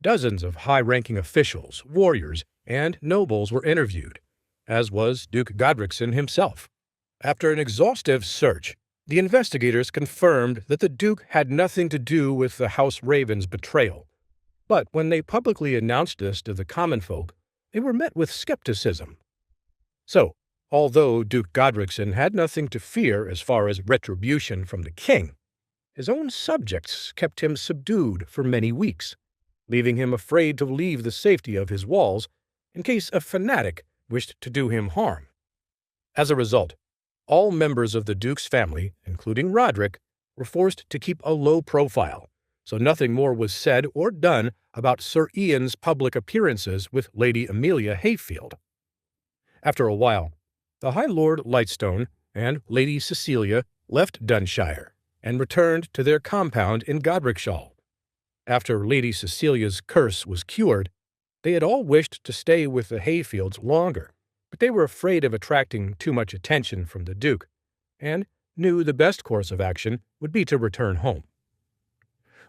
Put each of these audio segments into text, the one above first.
Dozens of high-ranking officials, warriors, and nobles were interviewed, as was Duke Godricson himself. After an exhaustive search, the investigators confirmed that the Duke had nothing to do with the House Raven's betrayal. But when they publicly announced this to the common folk, they were met with skepticism. So, although Duke Godricson had nothing to fear as far as retribution from the king, his own subjects kept him subdued for many weeks, leaving him afraid to leave the safety of his walls in case a fanatic wished to do him harm. As a result, all members of the Duke's family, including Roderick, were forced to keep a low profile, so nothing more was said or done about Sir Ian's public appearances with Lady Amelia Hayfield. After a while, the High Lord Lightstone and Lady Cecilia left Dunshshire and returned to their compound in Godricson. After Lady Cecilia's curse was cured, they had all wished to stay with the Hayfields longer, but they were afraid of attracting too much attention from the Duke, and knew the best course of action would be to return home.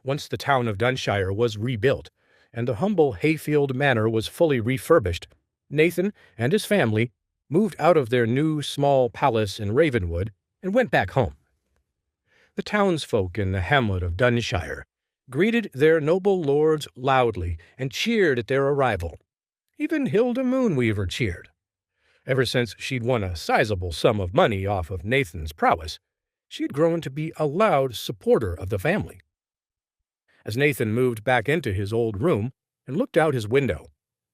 Once the town of Dunshshire was rebuilt, and the humble Hayfield Manor was fully refurbished, Nathan and his family moved out of their new small palace in Ravenwood and went back home. The townsfolk in the hamlet of Dunshshire greeted their noble lords loudly and cheered at their arrival. Even Hilda Moonweaver cheered. Ever since she'd won a sizable sum of money off of Nathan's prowess, she'd grown to be a loud supporter of the family. As Nathan moved back into his old room and looked out his window,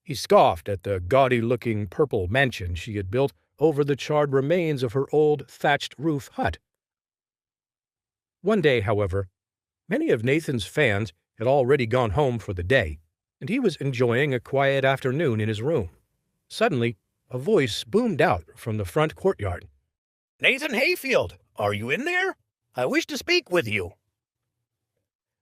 he scoffed at the gaudy-looking purple mansion she had built over the charred remains of her old thatched-roof hut. One day, however, many of Nathan's fans had already gone home for the day, and he was enjoying a quiet afternoon in his room. Suddenly, a voice boomed out from the front courtyard. "Nathan Hayfield, are you in there? I wish to speak with you."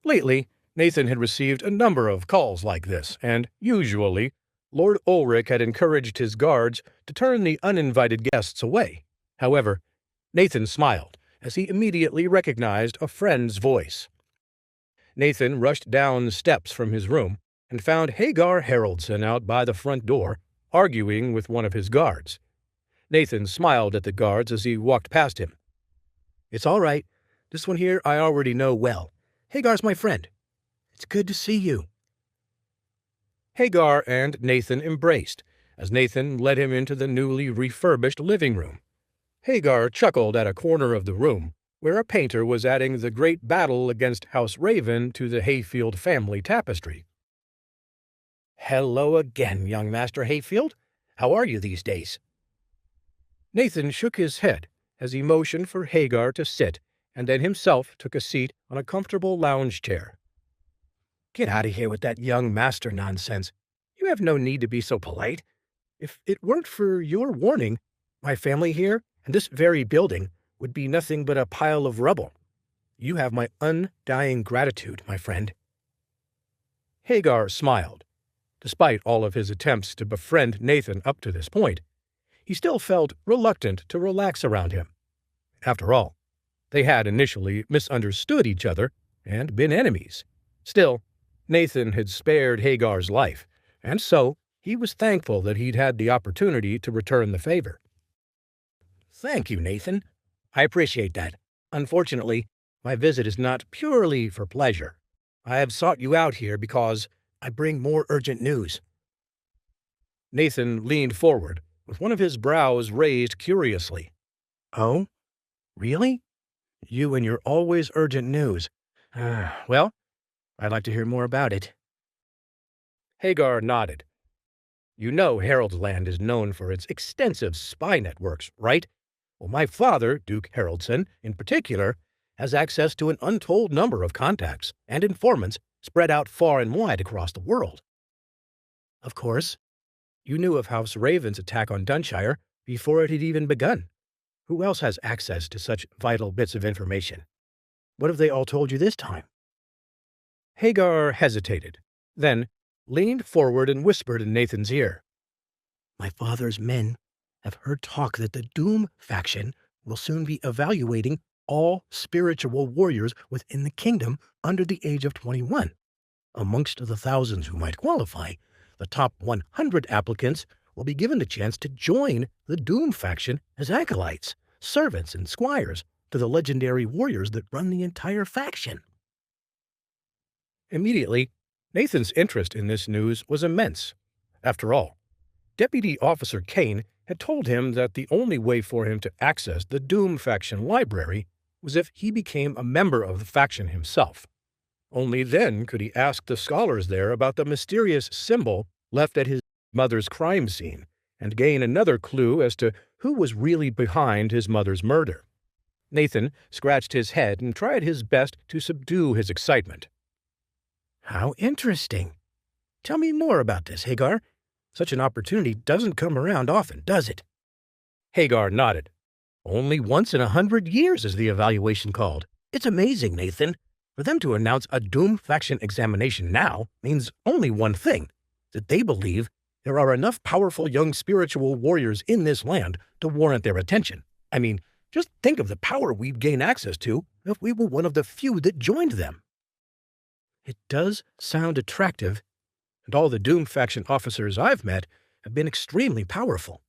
Lately, Nathan had received a number of calls like this, and usually, Lord Ulrich had encouraged his guards to turn the uninvited guests away. However, Nathan smiled as he immediately recognized a friend's voice. Nathan rushed down the steps from his room and found Hagar Haraldson out by the front door, arguing with one of his guards. Nathan smiled at the guards as he walked past him. "It's all right. This one here I already know well. Hagar's my friend. It's good to see you." Hagar and Nathan embraced, as Nathan led him into the newly refurbished living room. Hagar chuckled at a corner of the room, where a painter was adding the great battle against House Raven to the Hayfield family tapestry. "Hello again, young Master Hayfield. How are you these days?" Nathan shook his head as he motioned for Hagar to sit, and then himself took a seat on a comfortable lounge chair. "Get out of here with that young master nonsense. You have no need to be so polite. If it weren't for your warning, my family here and this very building would be nothing but a pile of rubble. You have my undying gratitude, my friend." Hagar smiled. Despite all of his attempts to befriend Nathan up to this point, he still felt reluctant to relax around him. After all, they had initially misunderstood each other and been enemies. Still, Nathan had spared Hagar's life, and so he was thankful that he'd had the opportunity to return the favor. "Thank you, Nathan. I appreciate that. Unfortunately, my visit is not purely for pleasure. I have sought you out here because I bring more urgent news." Nathan leaned forward, with one of his brows raised curiously. "Oh? Really? You and your always urgent news. Well, I'd like to hear more about it." Hagar nodded. "You know Harold's Land is known for its extensive spy networks, right? Well, my father, Duke Haraldson, in particular, has access to an untold number of contacts and informants spread out far and wide across the world." "Of course. You knew of House Raven's attack on Dunshshire before it had even begun. Who else has access to such vital bits of information? What have they all told you this time?" Hagar hesitated, then leaned forward and whispered in Nathan's ear. "My father's men have heard talk that the Doom faction will soon be evaluating all spiritual warriors within the kingdom under the age of 21. Amongst the thousands who might qualify, the top 100 applicants will be given the chance to join the Doom faction as acolytes, servants, and squires to the legendary warriors that run the entire faction. Immediately, Nathan's interest in this news was immense. After all, Deputy Officer Kane had told him that the only way for him to access the Doom faction library was if he became a member of the faction himself. Only then could he ask the scholars there about the mysterious symbol left at his mother's crime scene and gain another clue as to who was really behind his mother's murder. Nathan scratched his head and tried his best to subdue his excitement. How interesting. Tell me more about this, Hagar. Such an opportunity doesn't come around often, does it? Hagar nodded. Only once in 100 years is the evaluation called. It's amazing, Nathan. For them to announce a Doom faction examination now means only one thing, that they believe there are enough powerful young spiritual warriors in this land to warrant their attention. I mean, just think of the power we'd gain access to if we were one of the few that joined them. It does sound attractive, and all the Doom faction officers I've met have been extremely powerful.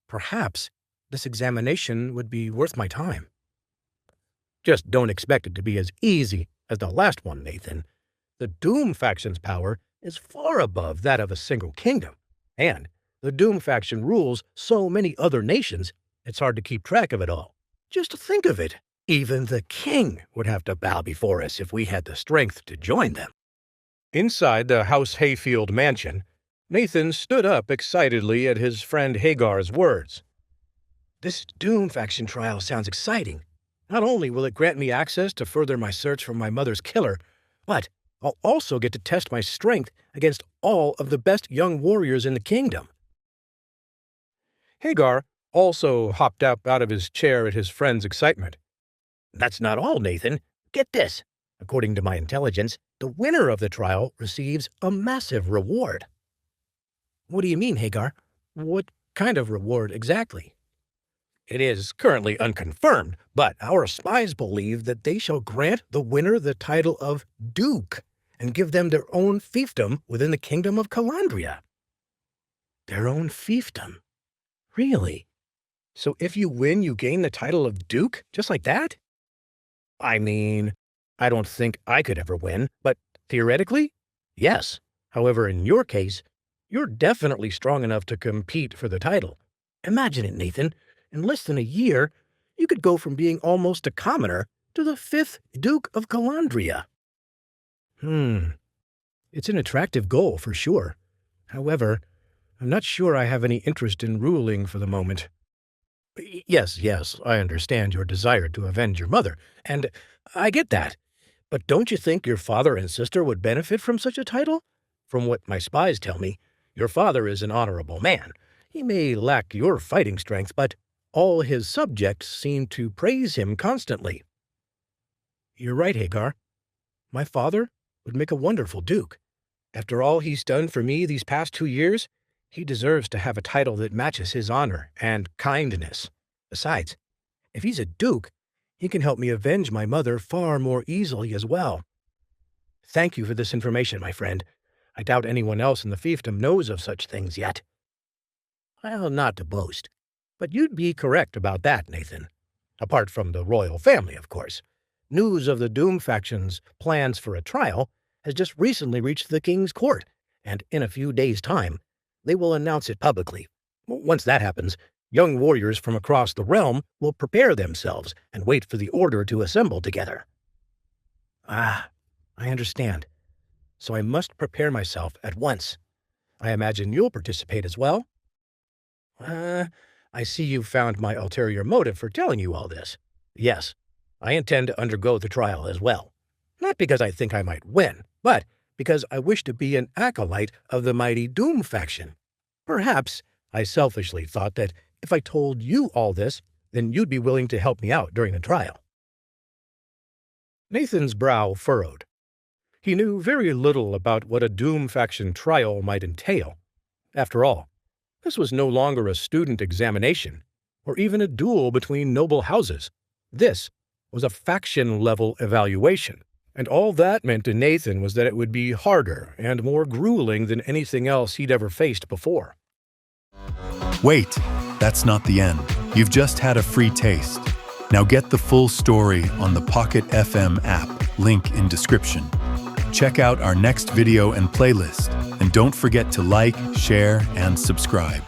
Perhaps this examination would be worth my time. Just don't expect it to be as easy as the last one, Nathan. The Doom faction's power is far above that of a single kingdom, and the Doom faction rules so many other nations, it's hard to keep track of it all. Just think of it. Even the king would have to bow before us if we had the strength to join them. Inside the House Hayfield mansion, Nathan stood up excitedly at his friend Hagar's words. This Doom faction trial sounds exciting. Not only will it grant me access to further my search for my mother's killer, but I'll also get to test my strength against all of the best young warriors in the kingdom. Hagar also hopped up out of his chair at his friend's excitement. That's not all, Nathan. Get this. According to my intelligence, the winner of the trial receives a massive reward. What do you mean, Hagar? What kind of reward exactly? It is currently unconfirmed, but our spies believe that they shall grant the winner the title of Duke and give them their own fiefdom within the kingdom of Calandria. Their own fiefdom? Really? So if you win, you gain the title of Duke, just like that? I mean, I don't think I could ever win, but theoretically, yes. However, in your case, you're definitely strong enough to compete for the title. Imagine it, Nathan. In less than a year, you could go from being almost a commoner to the 5th Duke of Calandria. It's an attractive goal for sure. However, I'm not sure I have any interest in ruling for the moment. Yes, I understand your desire to avenge your mother, and I get that. But don't you think your father and sister would benefit from such a title? From what my spies tell me, your father is an honorable man. He may lack your fighting strength, but all his subjects seem to praise him constantly. You're right, Hagar. My father would make a wonderful duke. After all he's done for me these past 2 years, he deserves to have a title that matches his honor and kindness. Besides, if he's a duke, he can help me avenge my mother far more easily as well. Thank you for this information, my friend. I doubt anyone else in the fiefdom knows of such things yet. Well, not to boast, but you'd be correct about that, Nathan. Apart from the royal family, of course. News of the Doom faction's plans for a trial has just recently reached the king's court, and in a few days' time, they will announce it publicly. Once that happens, young warriors from across the realm will prepare themselves and wait for the order to assemble together. I understand. So I must prepare myself at once. I imagine you'll participate as well? I see you've found my ulterior motive for telling you all this. Yes, I intend to undergo the trial as well. Not because I think I might win, but because I wish to be an acolyte of the mighty Doom faction. Perhaps I selfishly thought that if I told you all this, then you'd be willing to help me out during the trial. Nathan's brow furrowed. He knew very little about what a Doom faction trial might entail. After all, this was no longer a student examination, or even a duel between noble houses. This was a faction-level evaluation, And all that meant to Nathan was that it would be harder and more grueling than anything else he'd ever faced before. Wait, that's not the end. You've just had a free taste. Now get the full story on the Pocket FM app, link in description. Check out our next video and playlist, and don't forget to like, share, and subscribe.